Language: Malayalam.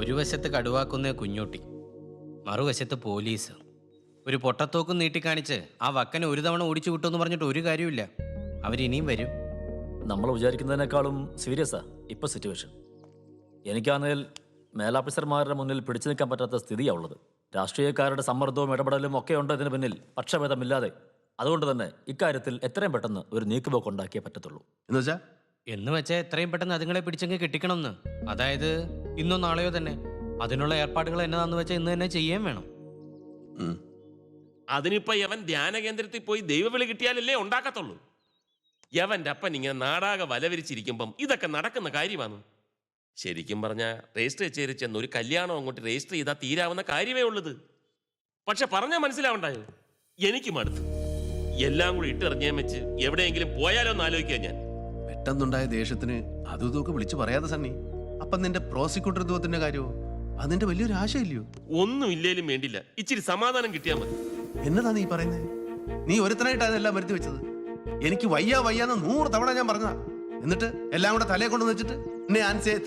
ഒരു വശത്ത് കടുവാക്കുന്ന കുഞ്ഞോട്ടി, മറുവശത്ത് പോലീസ്. ഒരു പൊട്ടത്തോക്കും നീട്ടിക്കാണിച്ച് ആ വക്കനെ ഒരു തവണ ഓടിച്ചു വിട്ടു പറഞ്ഞിട്ട് ഒരു കാര്യമില്ല. അവരിനിയും വരും. നമ്മൾ വിചാരിക്കുന്നതിനേക്കാളും സീരിയസാ ഇപ്പൊ സിറ്റുവേഷൻ. എനിക്കാണെങ്കിൽ മേലാഫീസർമാരുടെ മുന്നിൽ പിടിച്ചു നിൽക്കാൻ പറ്റാത്ത സ്ഥിതിയാണ് ഉള്ളത്. രാഷ്ട്രീയക്കാരുടെ സമ്മർദ്ദവും ഇടപെടലും ഒക്കെ ഉണ്ട് ഇതിന് പിന്നിൽ, പക്ഷഭേദമില്ലാതെ. അതുകൊണ്ട് തന്നെ ഇക്കാര്യത്തിൽ എത്രയും പെട്ടെന്ന് ഒരു നീക്കുപോക്ക് ഉണ്ടാക്കിയേ പറ്റത്തുള്ളൂ. എന്ന് വെച്ചാൽ എത്രയും പെട്ടെന്ന് അതുങ്ങളെ പിടിച്ചെങ്കിൽ കിട്ടിക്കണമെന്ന്. അതായത് ഇന്നോ നാളെയോ തന്നെ. അതിനുള്ള ഏർപ്പാടുകൾ എന്നതാന്ന് വെച്ചാൽ ഇന്ന് തന്നെ ചെയ്യാൻ വേണം. അതിനിപ്പോ യവൻ ധ്യാന കേന്ദ്രത്തിൽ പോയി ദൈവവിളി കിട്ടിയാലല്ലേ ഉണ്ടാക്കത്തുള്ളൂ. യവന്റെ അപ്പൻ ഇങ്ങനെ നാടാകെ വലവിരിച്ചിരിക്കുമ്പം ഇതൊക്കെ നടക്കുന്ന കാര്യമാണ്. ശരിക്കും പറഞ്ഞാൽ രജിസ്റ്റർ കച്ചേരി ചെന്ന് ഒരു കല്യാണം അങ്ങോട്ട് രജിസ്റ്റർ ചെയ്താൽ തീരാവുന്ന കാര്യമേ ഉള്ളത്. പക്ഷെ പറഞ്ഞാൽ മനസ്സിലാവണ്ടായോ? എനിക്ക് മടുത്തു. എല്ലാം കൂടി ഇട്ടെറിഞ്ഞാൻ വെച്ച് എവിടെയെങ്കിലും പോയാലോ എന്ന് ആലോചിക്കുക ഞാൻ. പെട്ടെന്നുണ്ടായ ദേഷ്യത്തിന് അതും ഇതൊക്കെ വിളിച്ചു പറയാതെ സണ്ണി. അപ്പം നിന്റെ പ്രോസിക്യൂട്ടർ ത്വത്തിന്റെ കാര്യമോ? അതിന്റെ വലിയൊരു ആശയില്ലയോ? ഒന്നും ഇല്ലേലും വേണ്ടില്ല, ഇച്ചിരി സമാധാനം കിട്ടിയാൽ മതി. എന്നതാ നീ പറയുന്നത്? നീ ഒരുത്തനായിട്ട് അതെല്ലാം വരുത്തി വെച്ചത്. എനിക്ക് വയ്യാന്ന് 100 തവണ ഞാൻ പറഞ്ഞതാ. എന്നിട്ട് എല്ലാം കൂടെ തലയെ കൊണ്ടു വെച്ചിട്ട് എന്നെ ആൻസിയെ